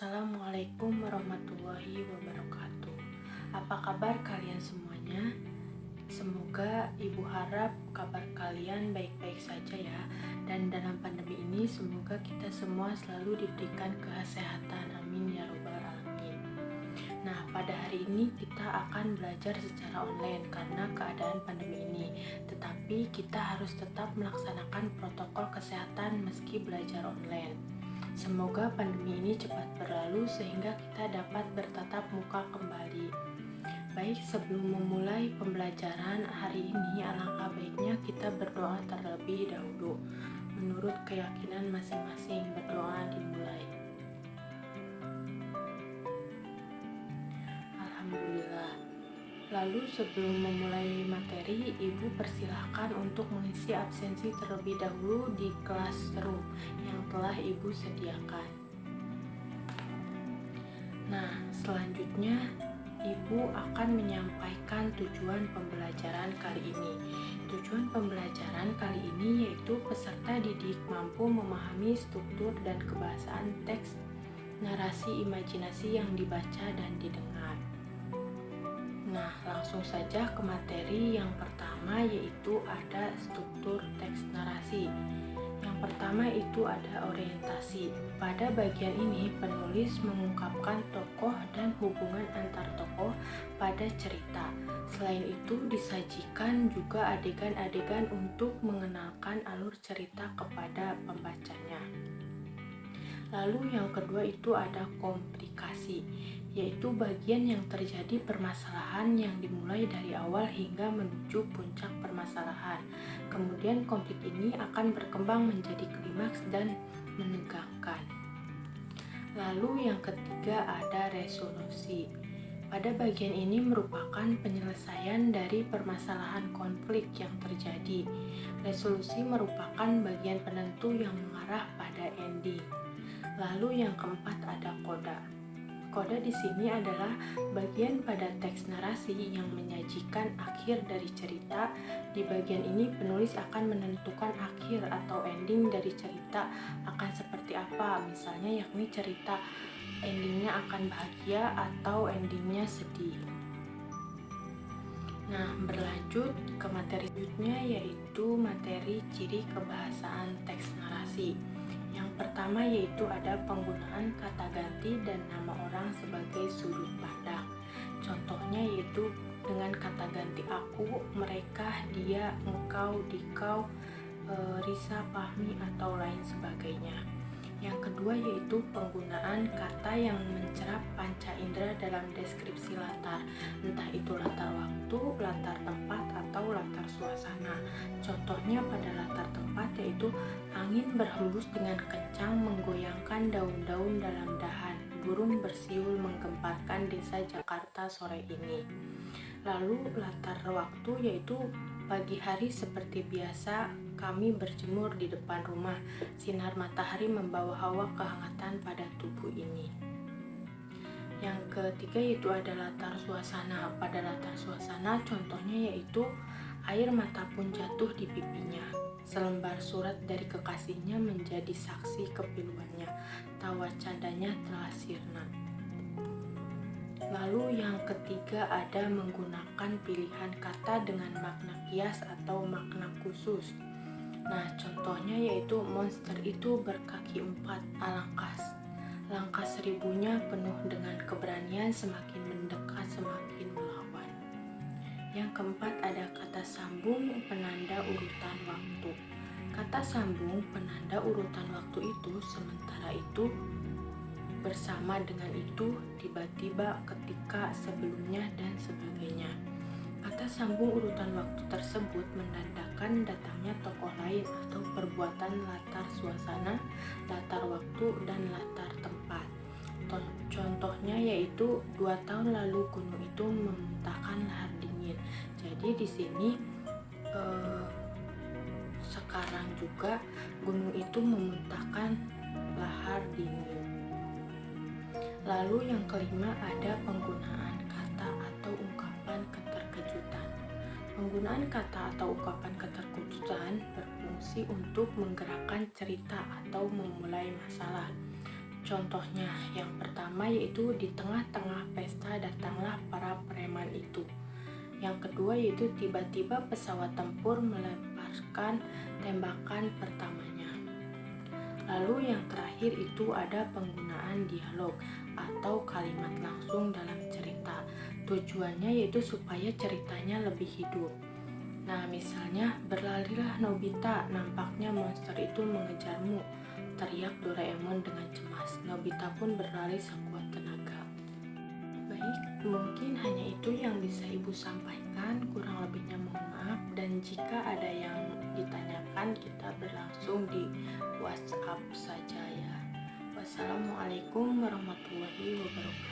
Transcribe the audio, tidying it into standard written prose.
Assalamualaikum warahmatullahi wabarakatuh. Apa kabar kalian semuanya? Semoga ibu harap kabar kalian baik-baik saja ya. Dan dalam pandemi ini semoga kita semua selalu diberikan kesehatan. Amin ya robbal alamin. Nah, pada hari ini kita akan belajar secara online karena keadaan pandemi ini. Tetapi kita harus tetap melaksanakan protokol kesehatan meski belajar online. Semoga pandemi ini cepat berlalu sehingga kita dapat bertatap muka kembali. Baik, sebelum memulai pembelajaran hari ini, alangkah baiknya kita berdoa terlebih dahulu. Menurut keyakinan masing-masing, berdoa dimulai. Alhamdulillah. Lalu sebelum memulai materi, Ibu persilahkan untuk mengisi absensi terlebih dahulu di classroom yang telah Ibu sediakan. Nah, selanjutnya Ibu akan menyampaikan tujuan pembelajaran kali ini. Tujuan pembelajaran kali ini yaitu peserta didik mampu memahami struktur dan kebahasaan teks, narasi, imajinasi yang dibaca dan didengar. Nah, langsung saja ke materi yang pertama, yaitu ada struktur teks narasi. Yang pertama itu ada orientasi. Pada bagian ini, penulis mengungkapkan tokoh dan hubungan antar tokoh pada cerita. Selain itu, disajikan juga adegan-adegan untuk mengenalkan alur cerita kepada pembacanya. Lalu yang kedua itu ada komplikasi, yaitu bagian yang terjadi permasalahan yang dimulai dari awal hingga menuju puncak permasalahan. Kemudian konflik ini akan berkembang menjadi klimaks dan menegangkan. Lalu yang ketiga ada resolusi. Pada bagian ini merupakan penyelesaian dari permasalahan konflik yang terjadi. Resolusi merupakan bagian penentu yang mengarah pada ending. Lalu yang keempat ada koda. Koda di sini adalah bagian pada teks narasi yang menyajikan akhir dari cerita. Di bagian ini penulis akan menentukan akhir atau ending dari cerita akan seperti apa. Misalnya yakni cerita endingnya akan bahagia atau endingnya sedih. Nah, berlanjut ke materi selanjutnya yaitu materi ciri kebahasaan teks narasi. Yang pertama yaitu ada penggunaan kata ganti dan nama orang sebagai sudut pandang. Contohnya yaitu dengan kata ganti aku, mereka, dia, engkau, dikau, Risa, Fahmi, atau lain sebagainya. Yang kedua yaitu penggunaan kata yang mencerap panca indera dalam deskripsi latar, entah itu latar waktu, latar tempat, atau latar suasana. Contohnya pada latar tempat yaitu angin berhembus dengan kencang menggoyangkan daun-daun dalam dahan, burung bersiul menggemparkan desa Jakarta sore ini. Lalu latar waktu yaitu pagi hari seperti biasa kami berjemur di depan rumah, sinar matahari membawa hawa kehangatan pada tubuh ini. Yang ketiga yaitu ada latar suasana. Pada latar suasana contohnya yaitu air mata pun jatuh di pipinya, selembar surat dari kekasihnya menjadi saksi kepiluannya, tawa candanya telah sirna. Lalu yang ketiga ada menggunakan pilihan kata dengan makna kias atau makna khusus. Nah, contohnya yaitu monster itu berkaki 4, langkah seribunya penuh dengan keberanian, semakin mendekat semakin melawan. Yang keempat ada kata sambung penanda urutan waktu. Kata sambung penanda urutan waktu itu, sementara itu, bersama dengan itu, tiba-tiba, ketika, sebelumnya, dan sebagainya. Kata sambung urutan waktu tersebut menandakan datangnya tokoh lain atau perbuatan latar suasana, latar waktu, dan latar tempat. Contohnya yaitu 2 tahun lalu gunung itu memuntahkan lahar dingin. Jadi di sini sekarang juga gunung itu memuntahkan lahar dingin. Lalu yang kelima ada penggunaan kata atau ungkapan keterkejutan. Penggunaan kata atau ungkapan keterkejutan berfungsi untuk menggerakkan cerita atau memulai masalah. Contohnya yang pertama pertama yaitu di tengah-tengah pesta datanglah para preman itu. Yang kedua yaitu tiba-tiba pesawat tempur melemparkan tembakan pertamanya. Lalu yang terakhir itu ada penggunaan dialog atau kalimat langsung dalam cerita. Tujuannya yaitu supaya ceritanya lebih hidup. Nah, misalnya, berlarilah Nobita, nampaknya monster itu mengejarmu, teriak Doraemon dengan cemas. Nobita pun berlari sekuat tenaga. Baik, mungkin hanya itu yang bisa Ibu sampaikan, kurang lebihnya mohon maaf, dan jika ada yang ditanyakan kita berlangsung di WhatsApp saja ya. Wassalamualaikum warahmatullahi wabarakatuh.